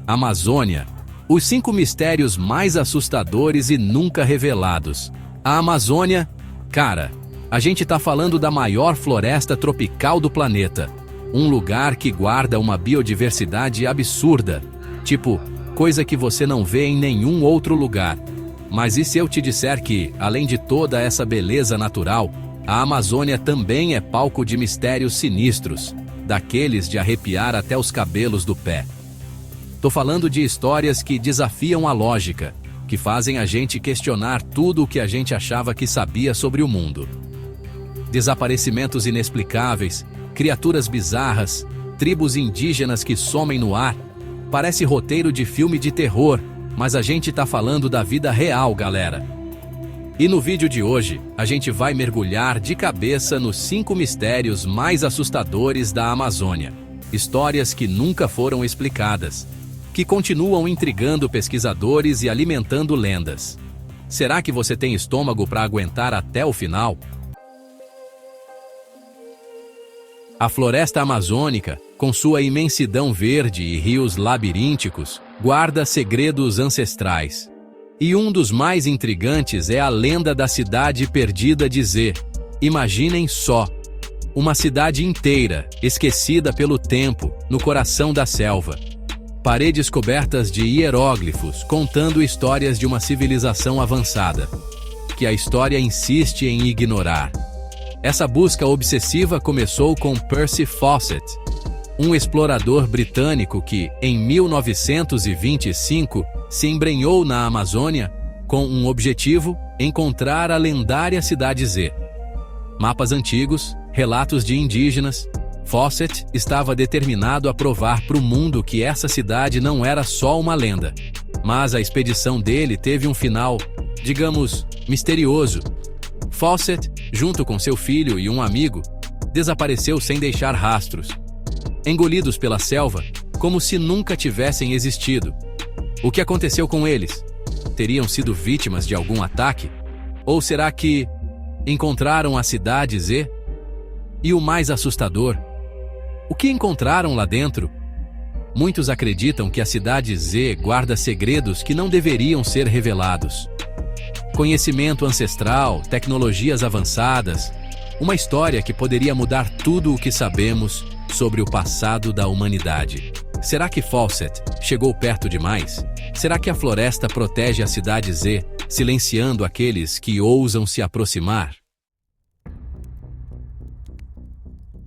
Amazônia. Os 5 mistérios mais assustadores e nunca revelados. A Amazônia, cara, a gente tá falando da maior floresta tropical do planeta. Um lugar que guarda uma biodiversidade absurda. Tipo, coisa que você não vê em nenhum outro lugar. Mas e se eu te disser que, além de toda essa beleza natural, a Amazônia também é palco de mistérios sinistros, daqueles de arrepiar até os cabelos do pé. Tô falando de histórias que desafiam a lógica, que fazem a gente questionar tudo o que a gente achava que sabia sobre o mundo. Desaparecimentos inexplicáveis, criaturas bizarras, tribos indígenas que somem no ar. Parece roteiro de filme de terror, mas a gente tá falando da vida real, galera. E no vídeo de hoje, a gente vai mergulhar de cabeça nos 5 mistérios mais assustadores da Amazônia. Histórias que nunca foram explicadas, que continuam intrigando pesquisadores e alimentando lendas. Será que você tem estômago para aguentar até o final? A floresta amazônica, com sua imensidão verde e rios labirínticos, guarda segredos ancestrais. E um dos mais intrigantes é a lenda da cidade perdida de Z. Imaginem só, uma cidade inteira, esquecida pelo tempo, no coração da selva. Paredes cobertas de hieróglifos, contando histórias de uma civilização avançada, que a história insiste em ignorar. Essa busca obsessiva começou com Percy Fawcett, um explorador britânico que, em 1925, se embrenhou na Amazônia com um objetivo: encontrar a lendária Cidade Z. Mapas antigos, relatos de indígenas. Fawcett estava determinado a provar para o mundo que essa cidade não era só uma lenda. Mas a expedição dele teve um final, digamos, misterioso. Fawcett, junto com seu filho e um amigo, desapareceu sem deixar rastros, engolidos pela selva, como se nunca tivessem existido. O que aconteceu com eles? Teriam sido vítimas de algum ataque? Ou será que encontraram a Cidade Z? E o mais assustador, o que encontraram lá dentro? Muitos acreditam que a Cidade Z guarda segredos que não deveriam ser revelados. Conhecimento ancestral, tecnologias avançadas, uma história que poderia mudar tudo o que sabemos sobre o passado da humanidade. Será que Fawcett chegou perto demais? Será que a floresta protege a Cidade Z, silenciando aqueles que ousam se aproximar?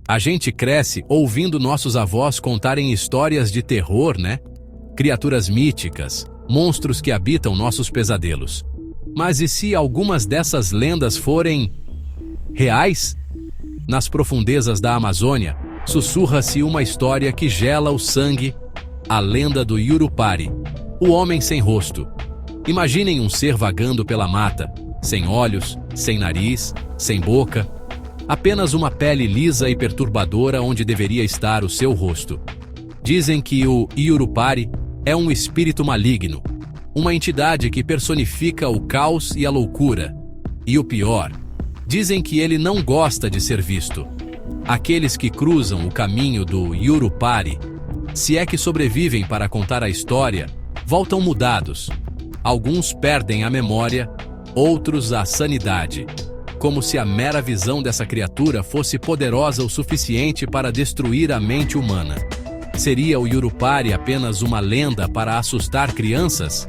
A gente cresce ouvindo nossos avós contarem histórias de terror, né? Criaturas míticas, monstros que habitam nossos pesadelos. Mas e se algumas dessas lendas forem reais? Nas profundezas da Amazônia, sussurra-se uma história que gela o sangue, a lenda do Yurupari, o homem sem rosto. Imaginem um ser vagando pela mata, sem olhos, sem nariz, sem boca, apenas uma pele lisa e perturbadora onde deveria estar o seu rosto. Dizem que o Yurupari é um espírito maligno, uma entidade que personifica o caos e a loucura. E o pior, dizem que ele não gosta de ser visto. Aqueles que cruzam o caminho do Yurupari, se é que sobrevivem para contar a história, voltam mudados. Alguns perdem a memória, outros a sanidade, como se a mera visão dessa criatura fosse poderosa o suficiente para destruir a mente humana. Seria o Yurupari apenas uma lenda para assustar crianças?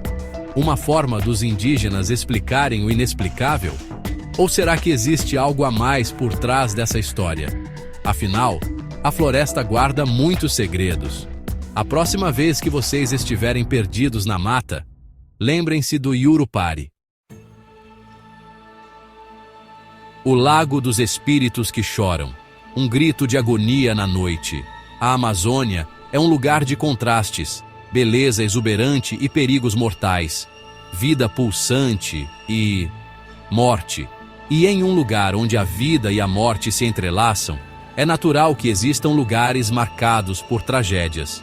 Uma forma dos indígenas explicarem o inexplicável? Ou será que existe algo a mais por trás dessa história? Afinal, a floresta guarda muitos segredos. A próxima vez que vocês estiverem perdidos na mata, lembrem-se do Yurupari. O Lago dos Espíritos que Choram. Um grito de agonia na noite. A Amazônia é um lugar de contrastes, beleza exuberante e perigos mortais, vida pulsante e morte. E em um lugar onde a vida e a morte se entrelaçam, é natural que existam lugares marcados por tragédias.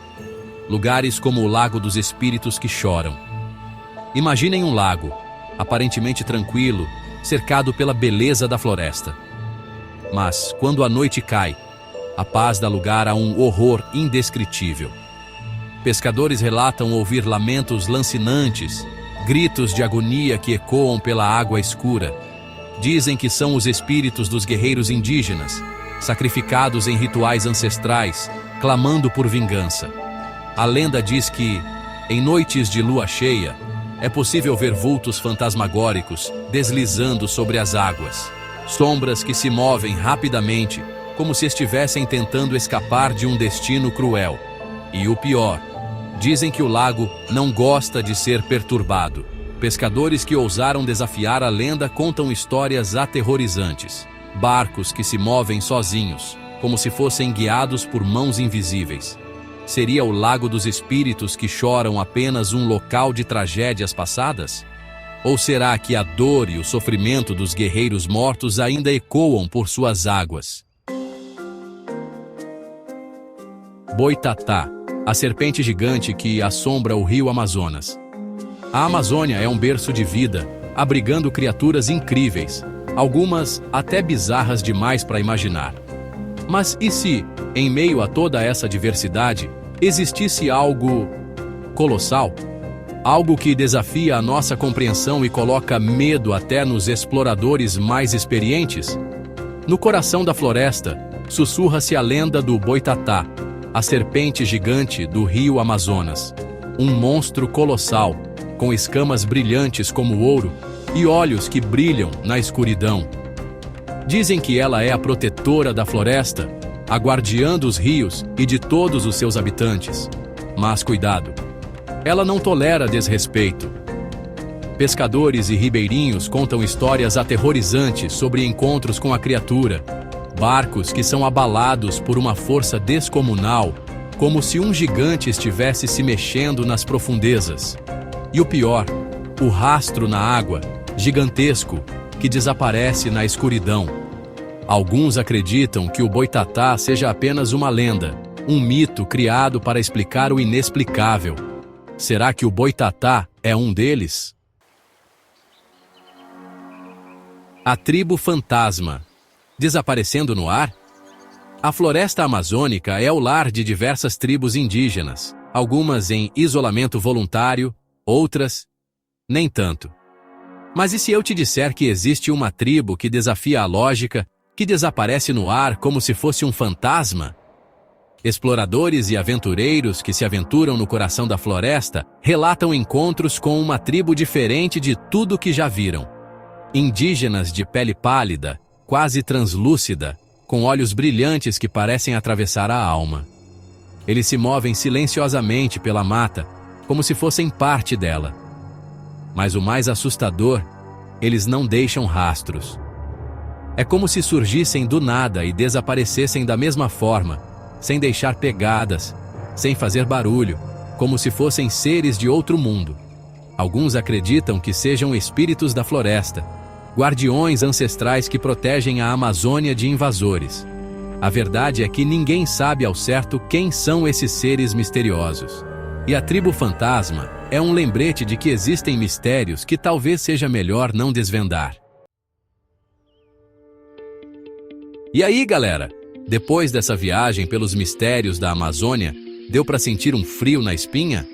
Lugares como o Lago dos Espíritos que Choram. Imaginem um lago, aparentemente tranquilo, cercado pela beleza da floresta. Mas, quando a noite cai, a paz dá lugar a um horror indescritível. Pescadores relatam ouvir lamentos lancinantes, gritos de agonia que ecoam pela água escura. Dizem que são os espíritos dos guerreiros indígenas, sacrificados em rituais ancestrais, clamando por vingança. A lenda diz que, em noites de lua cheia, é possível ver vultos fantasmagóricos deslizando sobre as águas. Sombras que se movem rapidamente, como se estivessem tentando escapar de um destino cruel. E o pior, dizem que o lago não gosta de ser perturbado. Pescadores que ousaram desafiar a lenda contam histórias aterrorizantes. Barcos que se movem sozinhos, como se fossem guiados por mãos invisíveis. Seria o Lago dos Espíritos que choram apenas um local de tragédias passadas? Ou será que a dor e o sofrimento dos guerreiros mortos ainda ecoam por suas águas? Boitatá, a serpente gigante que assombra o rio Amazonas. A Amazônia é um berço de vida, abrigando criaturas incríveis, algumas até bizarras demais para imaginar. Mas e se, em meio a toda essa diversidade, existisse algo colossal? Algo que desafia a nossa compreensão e coloca medo até nos exploradores mais experientes? No coração da floresta, sussurra-se a lenda do Boitatá, a serpente gigante do rio Amazonas. Um monstro colossal, com escamas brilhantes como ouro e olhos que brilham na escuridão. Dizem que ela é a protetora da floresta, a guardiã dos rios e de todos os seus habitantes. Mas cuidado, ela não tolera desrespeito. Pescadores e ribeirinhos contam histórias aterrorizantes sobre encontros com a criatura, barcos que são abalados por uma força descomunal, como se um gigante estivesse se mexendo nas profundezas. E o pior, o rastro na água, gigantesco, que desaparece na escuridão. Alguns acreditam que o Boitatá seja apenas uma lenda, um mito criado para explicar o inexplicável. Será que o Boitatá é um deles? A tribo fantasma, desaparecendo no ar? A floresta amazônica é o lar de diversas tribos indígenas, algumas em isolamento voluntário, outras nem tanto. Mas e se eu te disser que existe uma tribo que desafia a lógica, que desaparece no ar como se fosse um fantasma? Exploradores e aventureiros que se aventuram no coração da floresta relatam encontros com uma tribo diferente de tudo que já viram. Indígenas de pele pálida, quase translúcida, com olhos brilhantes que parecem atravessar a alma. Eles se movem silenciosamente pela mata, como se fossem parte dela. Mas o mais assustador, eles não deixam rastros. É como se surgissem do nada e desaparecessem da mesma forma, sem deixar pegadas, sem fazer barulho, como se fossem seres de outro mundo. Alguns acreditam que sejam espíritos da floresta, guardiões ancestrais que protegem a Amazônia de invasores. A verdade é que ninguém sabe ao certo quem são esses seres misteriosos. E a tribo fantasma é um lembrete de que existem mistérios que talvez seja melhor não desvendar. E aí, galera? Depois dessa viagem pelos mistérios da Amazônia, deu para sentir um frio na espinha?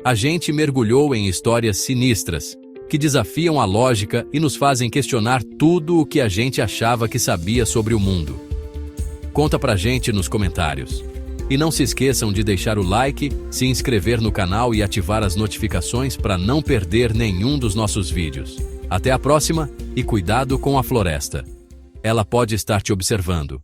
A gente mergulhou em histórias sinistras, que desafiam a lógica e nos fazem questionar tudo o que a gente achava que sabia sobre o mundo. Conta pra gente nos comentários. E não se esqueçam de deixar o like, se inscrever no canal e ativar as notificações para não perder nenhum dos nossos vídeos. Até a próxima e cuidado com a floresta. Ela pode estar te observando.